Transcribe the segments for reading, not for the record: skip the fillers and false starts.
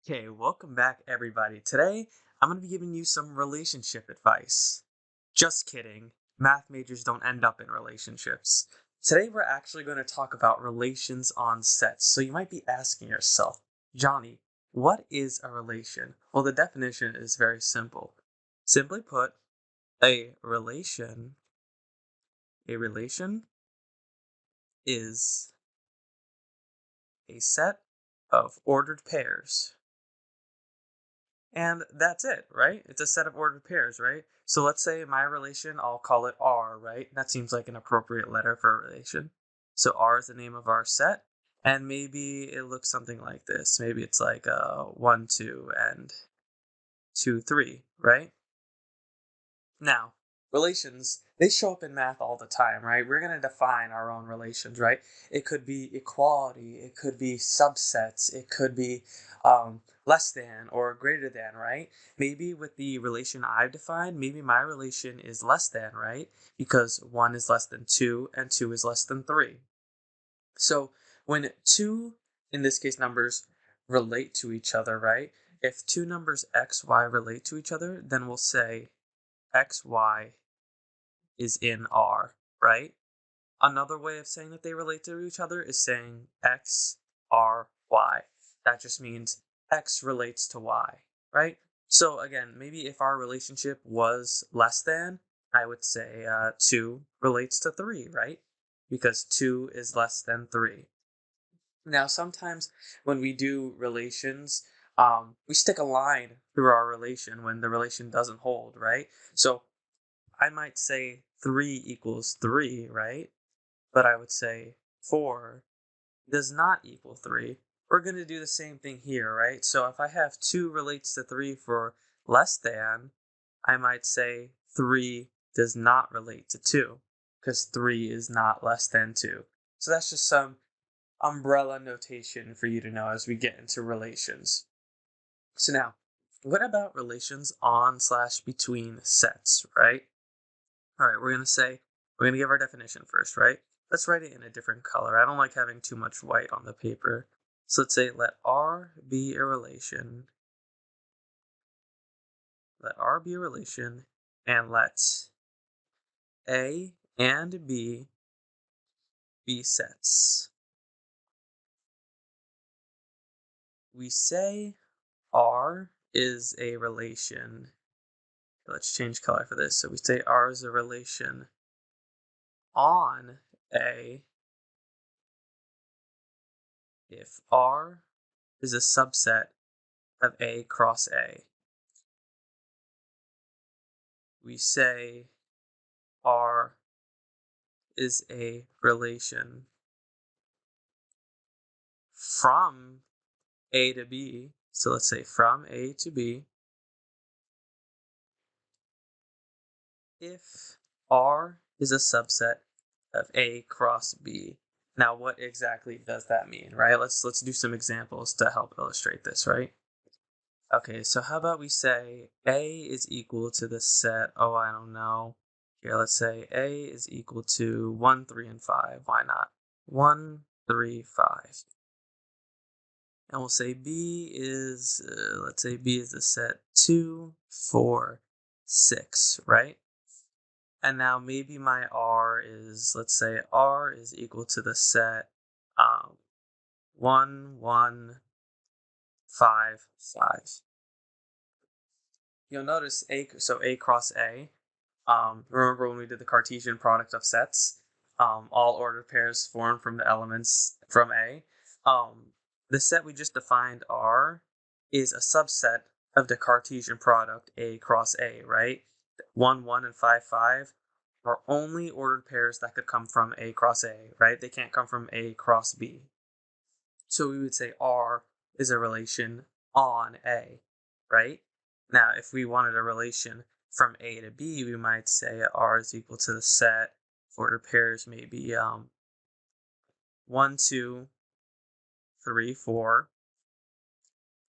Okay, welcome back, everybody. Today, I'm going to be giving you some relationship advice. Just kidding. Math majors don't end up in relationships. Today, we're actually going to talk about relations on sets. So, you might be asking yourself, Johnny, what is a relation? Well, the definition is very simple. Simply put, a relation is a set of ordered pairs. And that's it, right? It's a set of ordered pairs, right? So let's say my relation, I'll call it R, right? That seems like an appropriate letter for a relation. So R is the name of our set. And maybe it looks something like this. Maybe it's like 1, 2, and 2, 3, right? Now, relations, they show up in math all the time, right? We're going to define our own relations, right? It could be equality, it could be subsets, it could be less than or greater than, right? Maybe with the relation I've defined, maybe my relation is less than, right? Because 1 is less than 2 and 2 is less than 3. So when two, in this case, numbers relate to each other, right? If two numbers x, y relate to each other, then we'll say x, y is in R, right? Another way of saying that they relate to each other is saying x, r, y. That just means x relates to y, right? So again, maybe if our relationship was less than, I would say 2 relates to 3, right? Because 2 is less than 3. Now, sometimes when we do relations, we stick a line through our relation when the relation doesn't hold, right? So I might say 3 equals 3, right? But I would say 4 does not equal 3. We're going to do the same thing here, right? So if I have 2 relates to 3 for less than, I might say 3 does not relate to 2 because 3 is not less than 2. So that's just some umbrella notation for you to know as we get into relations. So now, what about relations on/between sets, right? All right, we're going to give our definition first, right? Let's write it in a different color. I don't like having too much white on the paper. So let's say let R be a relation. Let R be a relation, and let A and B be sets. We say R is a relation. Let's change color for this. So we say R is a relation on A if R is a subset of A cross A. We say R is a relation from A to B. So let's say from A to B if R is a subset of A cross B. Now, what exactly does that mean, right? Let's do some examples to help illustrate this, right? Okay, so how about we say A is equal to the set, oh, I don't know. Here, let's say A is equal to 1, 3, and 5. Why not? 1, 3, 5. And we'll say B is, let's say B is the set 2, 4, 6, right? And now maybe my R is, let's say R is equal to the set 1, 1, 5, 5. You'll notice A cross A. Remember when we did the Cartesian product of sets? All ordered pairs formed from the elements from A. The set we just defined R is a subset of the Cartesian product A cross A, right? 1, 1, and 5, 5 are only ordered pairs that could come from A cross A, right? They can't come from A cross B. So we would say R is a relation on A, right? Now, if we wanted a relation from A to B, we might say R is equal to the set for the pairs maybe 1, 2, 3, 4,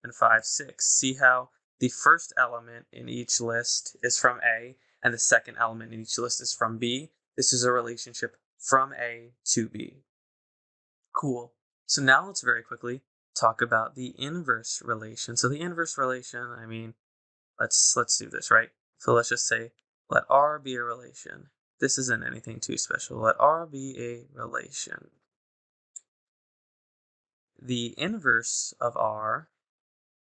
and 5, 6. See how the first element in each list is from A and the second element in each list is from B? This is a relationship from A to B. Cool. So now let's very quickly talk about the inverse relation. So the inverse relation, I mean, let's do this, right? So let's just say, let R be a relation. This isn't anything too special. Let R be a relation. The inverse of R,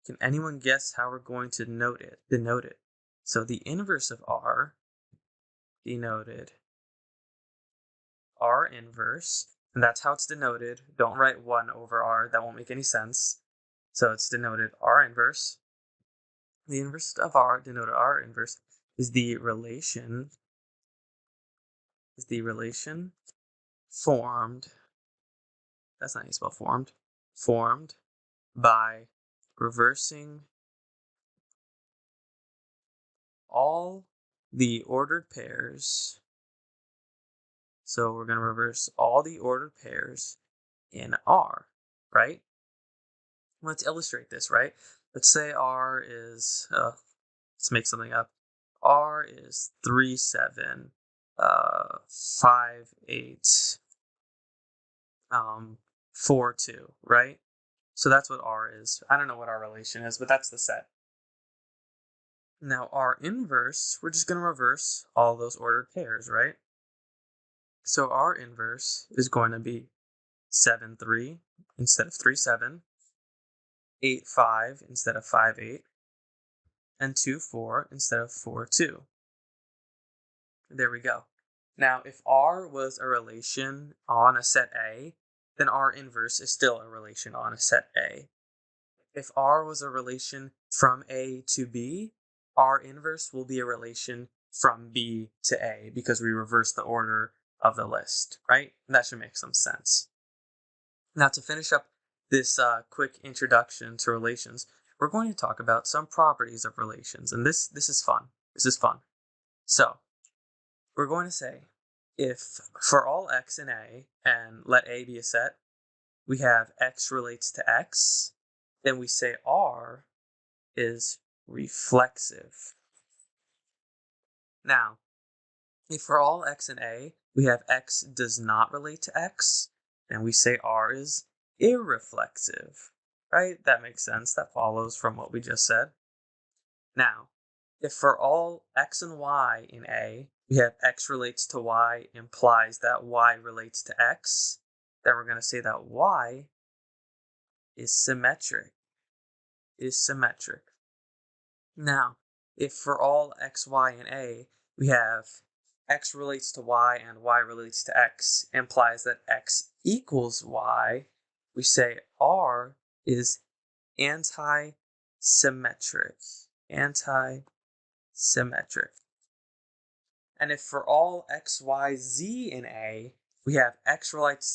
can anyone guess how we're going to denote it? So the inverse of R, denoted R inverse, and that's how it's denoted. Don't write 1 over R, that won't make any sense. So it's denoted R inverse. The inverse of R, denoted R inverse, is the relation formed, that's not how you spell formed by reversing all the ordered pairs. So we're going to reverse all the ordered pairs in R, right? Let's illustrate this, right? Let's say R is, let's make something up. R is 3, 7, 5, 8, 4, 2, right? So that's what R is. I don't know what our relation is, but that's the set. Now R inverse, we're just going to reverse all those ordered pairs, right? So R inverse is going to be 7, 3 instead of 3, 7, 8, 5 instead of 5, 8, and 2, 4 instead of 4, 2. There we go. Now, if R was a relation on a set A, then R inverse is still a relation on a set A. If R was a relation from A to B, R inverse will be a relation from B to A because we reverse the order of the list, right? And that should make some sense. Now, to finish up this quick introduction to relations, we're going to talk about some properties of relations, and this is fun. So, we're going to say, if for all x in A, and let A be a set, we have x relates to x, then we say R is reflexive. Now, if for all x in A, we have x does not relate to x, then we say R is irreflexive, right? That makes sense. That follows from what we just said. Now, if for all x and y in A, we have x relates to y implies that y relates to x, then we're going to say that y is symmetric. Now, if for all x, y in A, we have x relates to y and y relates to x implies that x equals y, we say R is anti-symmetric. And if for all x, y, z in A, we have x relates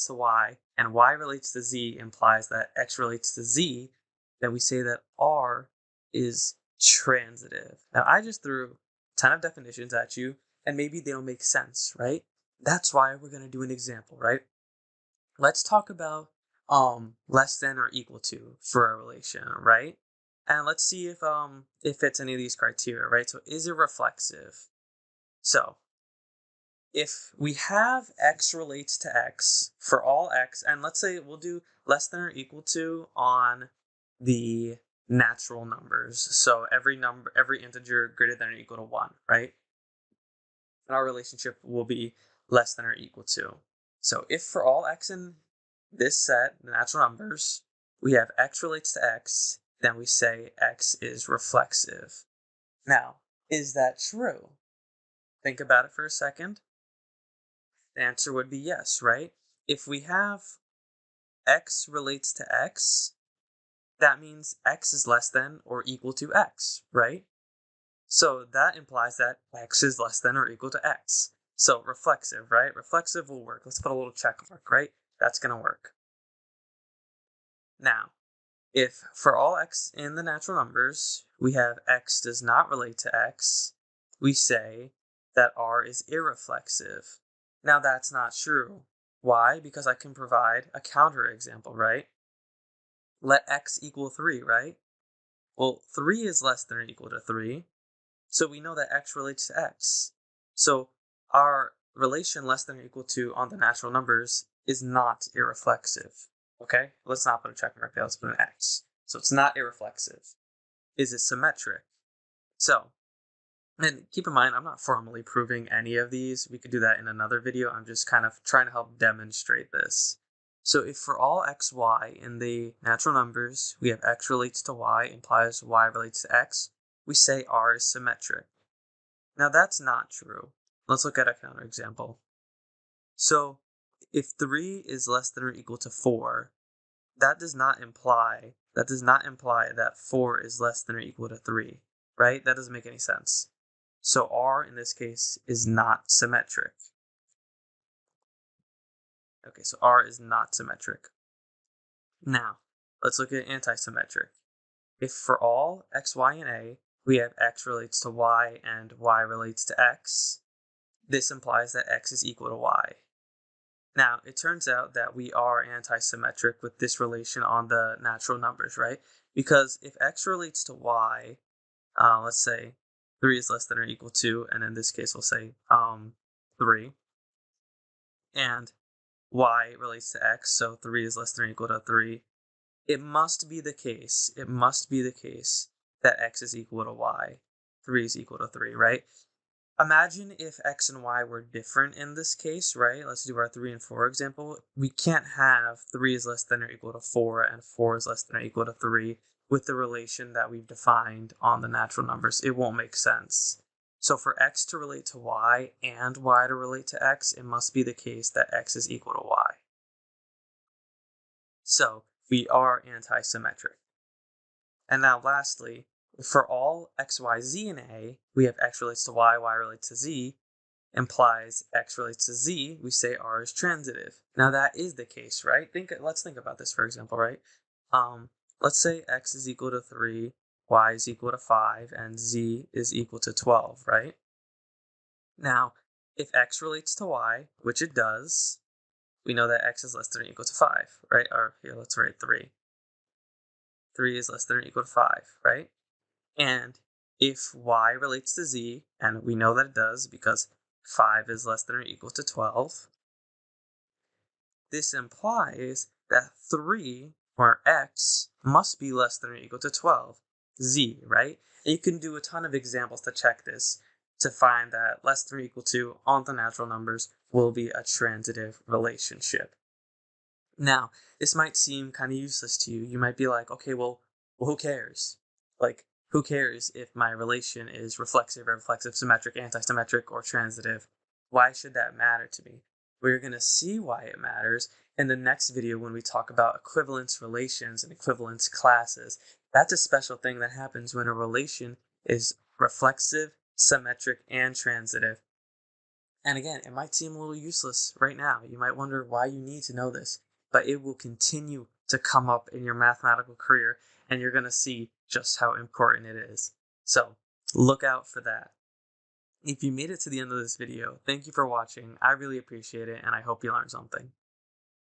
to y and y relates to z implies that x relates to z, then we say that R is transitive. Now, I just threw a ton of definitions at you, and maybe they don't make sense, right? That's why we're going to do an example, right? Let's talk about less than or equal to for a relation, right? And let's see if it fits any of these criteria, right? So is it reflexive? So if we have x relates to x for all x, and let's say we'll do less than or equal to on the natural numbers. So every integer greater than or equal to 1, right? And our relationship will be less than or equal to. So if for all x in this set, the natural numbers, we have x relates to x, then we say x is reflexive. Now, is that true? Think about it for a second. The answer would be yes, right? If we have x relates to x, that means x is less than or equal to x, right? So that implies that x is less than or equal to x. So reflexive, right? Reflexive will work. Let's put a little check mark, right? That's going to work. Now, if for all x in the natural numbers, we have x does not relate to x, we say that R is irreflexive. Now that's not true. Why? Because I can provide a counter example, right? Let x equal 3, right? Well, 3 is less than or equal to 3, so we know that x relates to x. So our relation less than or equal to on the natural numbers is not irreflexive. Okay, let's not put a check mark there, let's put an X. So it's not irreflexive. Is it symmetric? So, and keep in mind, I'm not formally proving any of these. We could do that in another video. I'm just kind of trying to help demonstrate this. So if for all x, y in the natural numbers, we have x relates to y implies y relates to x, we say R is symmetric. Now that's not true. Let's look at a counterexample. So if 3 is less than or equal to 4, that does not imply that 4 is less than or equal to 3, right? That doesn't make any sense. So R in this case is not symmetric. Okay, so R is not symmetric. Now, let's look at anti-symmetric. If for all x, y, and a, we have x relates to y and y relates to x, this implies that x is equal to y. Now, it turns out that we are anti-symmetric with this relation on the natural numbers, right? Because if x relates to y, let's say 3 is less than or equal to, and in this case we'll say 3, and y relates to x, so 3 is less than or equal to 3, it must be the case that x is equal to y, 3 is equal to 3, right? Imagine if x and y were different in this case, right? Let's do our 3 and 4 example. We can't have 3 is less than or equal to 4 and 4 is less than or equal to 3 with the relation that we've defined on the natural numbers. It won't make sense. So for x to relate to y and y to relate to x, it must be the case that x is equal to y. So we are anti-symmetric. And now lastly, for all x, y, z in A, we have x relates to y, y relates to z, implies x relates to z, we say R is transitive. Now that is the case, right? Let's think about this, for example, right? Let's say x is equal to 3, y is equal to 5, and z is equal to 12, right? Now, if x relates to y, which it does, we know that x is less than or equal to 5, right? Or here, let's write 3. 3 is less than or equal to 5, right? And if y relates to z, and we know that it does because 5 is less than or equal to 12, this implies that 3, or x, must be less than or equal to 12, z, right? And you can do a ton of examples to check this to find that less than or equal to on the natural numbers will be a transitive relationship. Now, this might seem kind of useless to you. You might be like, okay, well, who cares? Like, who cares if my relation is reflexive, irreflexive, symmetric, anti-symmetric, or transitive? Why should that matter to me? We're going to see why it matters in the next video when we talk about equivalence relations and equivalence classes. That's a special thing that happens when a relation is reflexive, symmetric, and transitive. And again, it might seem a little useless right now. You might wonder why you need to know this, but it will continue to come up in your mathematical career, and you're going to see just how important it is. So look out for that. If you made it to the end of this video, thank you for watching. I really appreciate it, and I hope you learned something.